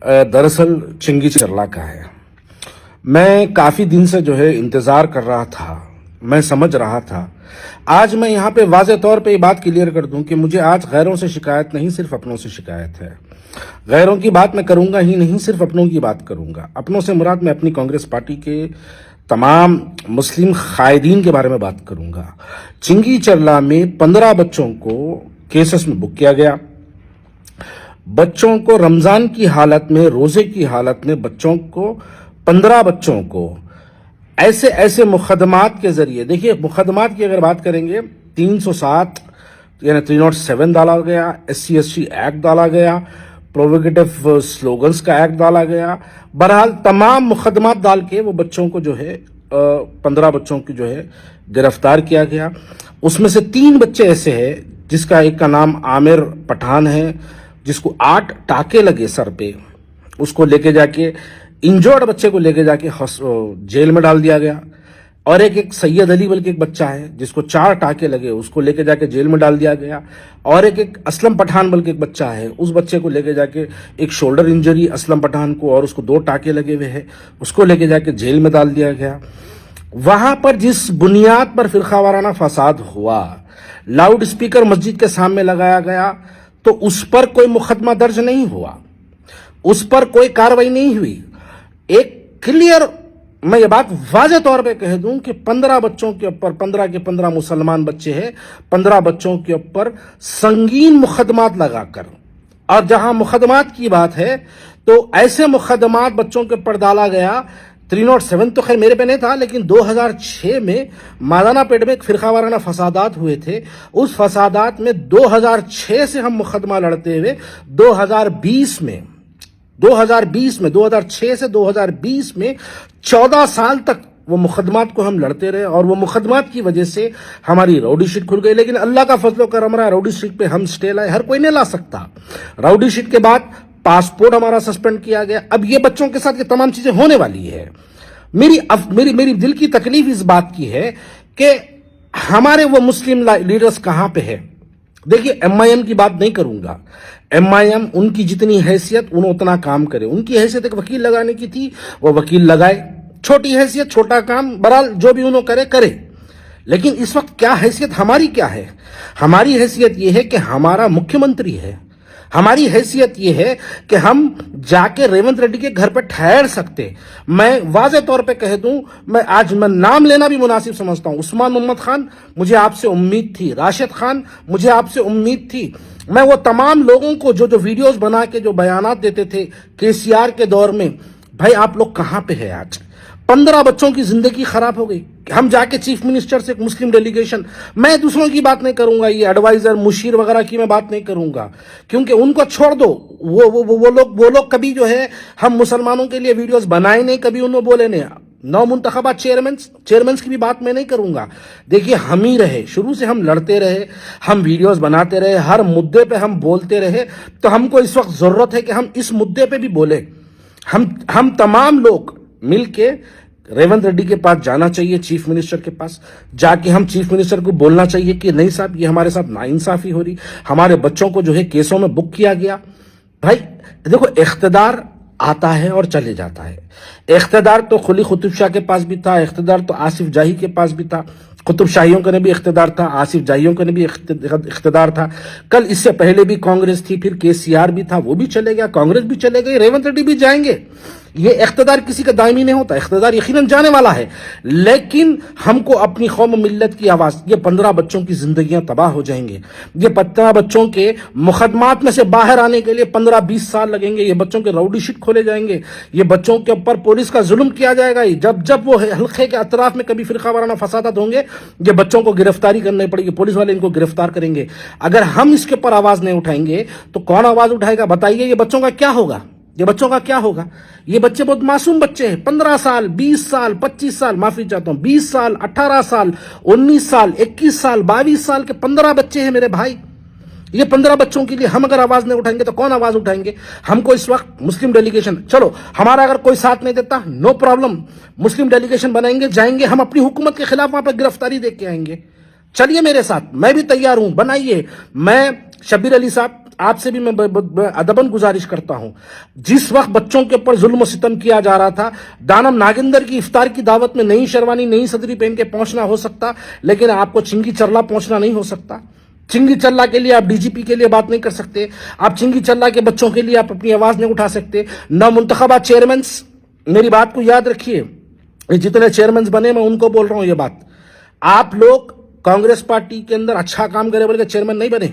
दरअसल चिंगी चरला का है। मैं काफ़ी दिन से जो है इंतज़ार कर रहा था, मैं समझ रहा था। आज मैं यहाँ पे वाज़े तौर पे ये बात क्लियर कर दूं कि मुझे आज गैरों से शिकायत नहीं, सिर्फ अपनों से शिकायत है। गैरों की बात मैं करूंगा ही नहीं, सिर्फ अपनों की बात करूंगा। अपनों से मुराद मैं अपनी कांग्रेस पार्टी के तमाम मुस्लिम कायदीन के बारे में बात करूंगा। चिंगी चरला में 15 बच्चों को केसेस में बुक किया गया। बच्चों को रमजान की हालत में, रोजे की हालत में बच्चों को 15 बच्चों को ऐसे ऐसे मुकदमात के जरिए, देखिए मुकदमात की अगर बात करेंगे 307 यानी 307 डाला गया, SC/ST एक्ट डाला गया, प्रोवोकेटिव स्लोगन्स का एक्ट डाला गया। बहरहाल तमाम मुकदमात डाल के वो बच्चों को जो है 15 बच्चों की जो है गिरफ्तार किया गया। उसमें से 3 बच्चे ऐसे हैं जिसका एक का नाम आमिर पठान है, जिसको 8 टाके लगे सर पे, उसको लेके जाके इंजर्ड बच्चे को लेके जाके जेल में डाल दिया गया। और एक सैयद अली बल्कि एक बच्चा है जिसको 4 टाके लगे, उसको लेके जाके जेल में डाल दिया गया। और एक असलम पठान बल्कि एक बच्चा है, उस बच्चे को लेके जाके एक शोल्डर इंजरी असलम पठान को, और उसको 2 टाके लगे हुए हैं, उसको लेके जाके जेल में डाल दिया गया। वहां पर जिस बुनियाद पर फिरकावाराना फसाद हुआ, लाउड स्पीकर मस्जिद के सामने लगाया गया, तो उस पर कोई मुकदमा दर्ज नहीं हुआ, उस पर कोई कार्रवाई नहीं हुई। एक क्लियर, मैं ये बात वाज़े तौर पे कह दूं कि 15 बच्चों के ऊपर, 15 के 15 मुसलमान बच्चे हैं, 15 बच्चों के ऊपर संगीन मुकदमात लगाकर, और जहां मुकदमात की बात है तो ऐसे मुकदमात बच्चों के ऊपर डाला गया। 307 तो खैर मेरे पे नहीं था, लेकिन 2006 में मादाना पेट में एक फिरकावाराना फसादात हुए थे। उस फसादात में 2006 से हम मुकदमा लड़ते हुए 2020 में 2006 से 2020 में 14 साल तक वो मुकदमात को हम लड़ते रहे, और वो मुकदमात की वजह से हमारी राउडी शीट खुल गई। लेकिन अल्लाह का फजल करम रहा, राउडी शीट पे हम स्टे लाए, हर कोई नहीं ला सकता। राउडी शीट के बाद पासपोर्ट हमारा सस्पेंड किया गया। अब ये बच्चों के साथ ये तमाम चीजें होने वाली है। मेरी दिल की तकलीफ इस बात की है कि हमारे वो मुस्लिम लीडर्स कहां पे है। देखिए MIM की बात नहीं करूंगा, MIM उनकी जितनी हैसियत उन्होंने उतना काम करे। उनकी हैसियत एक वकील लगाने की थी, वो वकील लगाए, छोटी हैसियत छोटा काम, बहरहाल जो भी उन्होंने करे। लेकिन इस वक्त क्या हैसियत हमारी क्या है? हमारी हैसियत यह है कि हमारा मुख्यमंत्री है। हमारी हैसियत यह है कि हम जाके रेवंत रेड्डी के घर पर ठहर सकते। मैं वाज़े तौर पे कह दूं, मैं नाम लेना भी मुनासिब समझता हूं। उस्मान मोहम्मद खान, मुझे आपसे उम्मीद थी। राशिद खान, मुझे आपसे उम्मीद थी। मैं वो तमाम लोगों को जो वीडियोस बना के जो बयानात देते थे KCR के दौर में, भाई आप लोग कहां पे है आज? 15 बच्चों की जिंदगी खराब हो गई। हम जाके चीफ मिनिस्टर से, एक मुस्लिम डेलीगेशन, मैं दूसरों की बात नहीं करूंगा, ये एडवाइजर मुशीर वगैरह की मैं बात नहीं करूंगा, क्योंकि उनको छोड़ दो। वो लोग कभी जो है हम मुसलमानों के लिए वीडियोस बनाए नहीं, कभी उन्होंने बोले नहीं। नौ मुंतखबा चेयरमैन की भी बात मैं नहीं करूंगा। देखिए हम ही रहे, शुरू से हम लड़ते रहे, हम वीडियोस बनाते रहे, हर मुद्दे पे हम बोलते रहे। तो हमको इस वक्त जरूरत है कि हम इस मुद्दे पे भी बोले। हम तमाम लोग मिलके रेवंत रेड्डी के पास जाना चाहिए, चीफ मिनिस्टर के पास जाके हम चीफ मिनिस्टर को बोलना चाहिए कि नहीं साहब, ये हमारे साथ नाइंसाफी हो रही, हमारे बच्चों को जो है केसों में बुक किया गया। भाई देखो, इख्तिदार आता है और चले जाता है। इख्तिदार तो कुली कुतुब शाह के पास भी था, इख्तिदार तो आसिफ जाही के पास भी था, कुतुब शाहियों का ने भी इख्तिदार था, आसिफ जाहियों का ने भी इख्तिदार था। कल इससे पहले भी कांग्रेस थी, फिर KCR भी था, वो भी चले गया, कांग्रेस भी चले गई, रेवंत रेड्डी भी जाएंगे। ये इख्तिदार किसी का दायमी नहीं होता, इख्तिदार यकीनन जाने वाला है। लेकिन हमको अपनी कौम मिल्लत की आवाज, ये 15 बच्चों की जिंदगियां तबाह हो जाएंगे। ये 15 बच्चों के मुकदमात में से बाहर आने के लिए 15-20 साल लगेंगे। ये बच्चों के राउडी शीट खोले जाएंगे, ये बच्चों के ऊपर पुलिस का जुल्म किया जाएगा। जब वो हल्के के अतराफ में कभी फिरकावाराना फसादात होंगे, ये बच्चों को गिरफ्तारी करनी पड़ेगी, पुलिस वाले इनको गिरफ्तार करेंगे। अगर हम इसके ऊपर आवाज नहीं उठाएंगे तो कौन आवाज उठाएगा? बताइए, ये बच्चों का क्या होगा? ये बच्चों का क्या होगा? ये बच्चे बहुत मासूम बच्चे हैं, 15 साल, 20 साल, 25 साल, माफी चाहता हूं, 20 साल, 18 साल, 19 साल, 21 साल, 22 साल के 15 बच्चे हैं मेरे भाई। ये 15 बच्चों के लिए हम अगर आवाज नहीं उठाएंगे तो कौन आवाज उठाएंगे? हमको इस वक्त मुस्लिम डेलीगेशन, चलो हमारा अगर कोई साथ नहीं देता, नो प्रॉब्लम, मुस्लिम डेलीगेशन बनाएंगे, जाएंगे, हम अपनी हुकूमत के खिलाफ वहां पर गिरफ्तारी देख के आएंगे। चलिए मेरे साथ, मैं भी तैयार हूं, बनाइए। मैं शब्बीर अली साहब, آپ سے بھی میں ادباً گزارش کرتا ہوں، جس وقت بچوں کے اوپر ظلم و ستم کیا جا رہا تھا، دانم ناگندر کی افطار کی دعوت میں نئی شیروانی نئی صدری پہن کے پہنچنا ہو سکتا، لیکن آپ کو چنگی چرلا پہنچنا نہیں ہو سکتا۔ چنگی چلا کے لیے آپ ڈی جی پی کے لیے بات نہیں کر سکتے، آپ چنگی چلا کے بچوں کے لیے آپ اپنی آواز نہیں اٹھا سکتے۔ نہ منتخبہ چیئرمینس، میری بات کو یاد رکھیے، جتنے چیئرمینس بنے میں ان کو بول رہا ہوں یہ بات، آپ لوگ کانگریس پارٹی کے اندر اچھا کام کرے بول کے چیئرمین نہیں بنے۔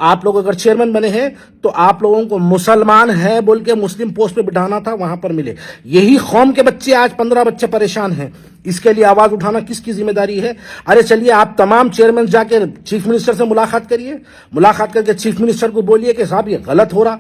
آپ لوگ اگر چیئرمین بنے ہیں تو آپ لوگوں کو مسلمان ہے بول کے مسلم پوسٹ پہ بٹھانا تھا، وہاں پر ملے۔ یہی قوم کے بچے آج 15 بچے پریشان ہیں، اس کے لیے آواز اٹھانا کس کی ذمہ داری ہے؟ ارے چلیے آپ تمام چیئرمین جا کے چیف منسٹر سے ملاقات کریے، ملاقات کر کے چیف منسٹر کو بولیے کہ صاحب یہ غلط ہو رہا،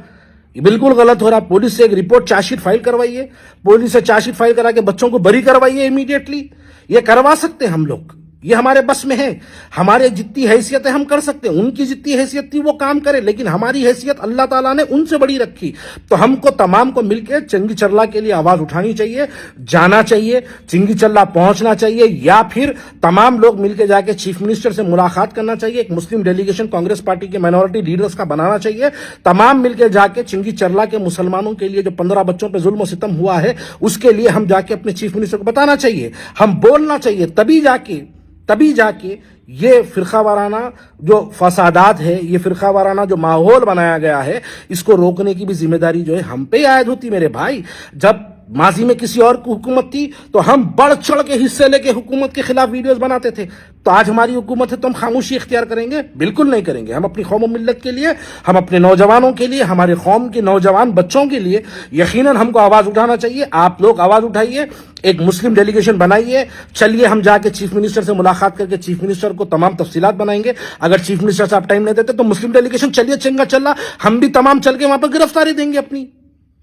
یہ بالکل غلط ہو رہا، پولیس سے ایک رپورٹ چارج شیٹ فائل کروائیے، پولیس سے چارج شیٹ فائل کرا کے بچوں کو بری کروائیے امیڈیٹلی۔ یہ کروا سکتے ہیں ہم لوگ، یہ ہمارے بس میں ہے، ہمارے جتنی حیثیت ہے ہم کر سکتے ہیں، ان کی جتنی حیثیت تھی وہ کام کرے، لیکن ہماری حیثیت اللہ تعالیٰ نے ان سے بڑی رکھی، تو ہم کو تمام کو مل کے چنگی چرلا کے لیے آواز اٹھانی چاہیے، جانا چاہیے، چنگی چرلا پہنچنا چاہیے، یا پھر تمام لوگ مل کے جا کے چیف منسٹر سے ملاقات کرنا چاہیے، ایک مسلم ڈیلیگیشن کانگریس پارٹی کے مائنورٹی لیڈرز کا بنانا چاہیے، تمام مل کے جا کے چنگی چرلا کے مسلمانوں کے لیے جو 15 بچوں پہ ظلم و ستم ہوا ہے اس کے لیے ہم جا کے اپنے چیف منسٹر کو بتانا چاہیے، ہم بولنا چاہیے، تبھی جا کے یہ فرقہ وارانہ جو فسادات ہے، یہ فرقہ وارانہ جو ماحول بنایا گیا ہے، اس کو روکنے کی بھی ذمہ داری جو ہے ہم پہ عائد ہوتی میرے بھائی۔ جب ماضی میں کسی اور کی حکومت تھی تو ہم بڑھ چڑھ کے حصے لے کے حکومت کے خلاف ویڈیوز بناتے تھے، تو آج ہماری حکومت ہے تو ہم خاموشی اختیار کریں گے؟ بالکل نہیں کریں گے۔ ہم اپنی قوم و ملت کے لیے، ہم اپنے نوجوانوں کے لیے، ہمارے قوم کے نوجوان بچوں کے لیے یقیناً ہم کو آواز اٹھانا چاہیے۔ آپ لوگ آواز اٹھائیے، ایک مسلم ڈیلیگیشن بنائیے، چلیے ہم جا کے چیف منسٹر سے ملاقات کر کے چیف منسٹر کو تمام تفصیلات بنائیں گے۔ اگر چیف منسٹر صاحب ٹائم نہیں دیتے تو مسلم ڈیلیگیشن چلیے چنگا چلا، ہم بھی تمام چل کے وہاں پر گرفتاری دیں گے،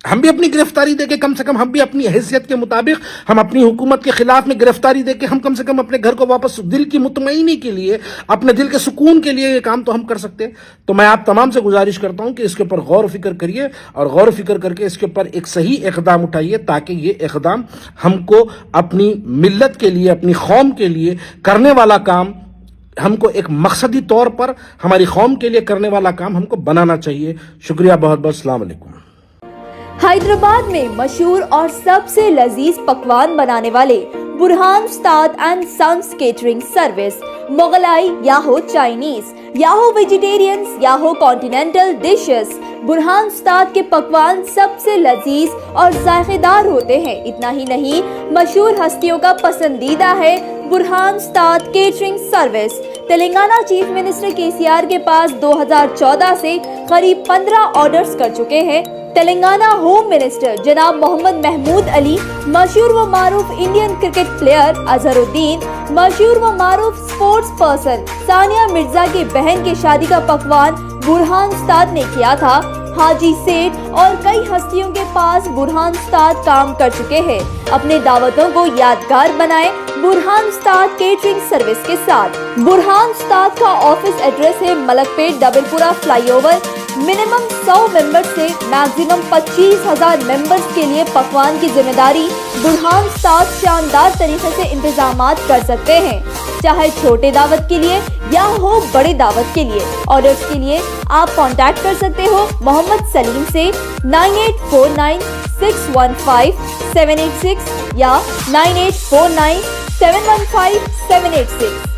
ہم بھی اپنی گرفتاری دے کے کم سے کم ہم بھی اپنی حیثیت کے مطابق ہم اپنی حکومت کے خلاف میں گرفتاری دے کے ہم کم سے کم اپنے گھر کو واپس دل کی مطمئنی کے لیے، اپنے دل کے سکون کے لیے یہ کام تو ہم کر سکتے ہیں۔ تو میں آپ تمام سے گزارش کرتا ہوں کہ اس کے اوپر غور و فکر کریے، اور غور و فکر کر کے اس کے اوپر ایک صحیح اقدام اٹھائیے، تاکہ یہ اقدام ہم کو اپنی ملت کے لیے، اپنی قوم کے لیے کرنے والا کام، ہم کو ایک مقصدی طور پر ہماری قوم کے لیے کرنے والا کام ہم کو بنانا چاہیے۔ شکریہ بہت بہت، السلام علیکم۔ حیدرآباد میں مشہور اور سب سے لذیذ پکوان بنانے والے برہان استاد اینڈ سنس کیٹرنگ سروس، مغلائی یا ہو چائنیز یا ہو ویجیٹیرینز یا ہو کانٹیننٹل ڈشز، برہان استاد کے پکوان سب سے لذیذ اور ذائقہ دار ہوتے ہیں۔ اتنا ہی نہیں، مشہور ہستیوں کا پسندیدہ ہے برہان استاد catering service. Telangana chief minister KCR کے پاس 2014 سے قریب 15 آرڈرز کر چکے ہیں۔ تلنگانہ ہوم منسٹر جناب محمد محمود علی، مشہور و معروف انڈین کرکٹ پلیئر اظہر الدین، مشہور و معروف سپورٹس پرسن ثانیہ مرزا کی بہن کی شادی کا پکوان برہان استاد نے کیا تھا۔ حاجی سیٹھ اور کئی ہستیوں کے پاس برہان استاد کام کر چکے ہیں۔ اپنے دعوتوں کو یادگار بنائیں برہان استاد کیٹرنگ سروس کے ساتھ۔ برہان استاد کا آفس ایڈریس ہے ملک پیٹ ڈبل پورہ فلائی اوور۔ منیمم 100 ممبر سے میکسیمم 25,000 ممبرز کے لیے پکوان کی ذمہ داری برہان استاد شاندار طریقے سے انتظامات کر سکتے ہیں، چاہے چھوٹے دعوت کے لیے یا ہو بڑے دعوت کے لیے۔ آرڈرز کے لیے آپ کانٹیکٹ کر سکتے ہو محمد سلیم سے 9849615786 یا 9849715786۔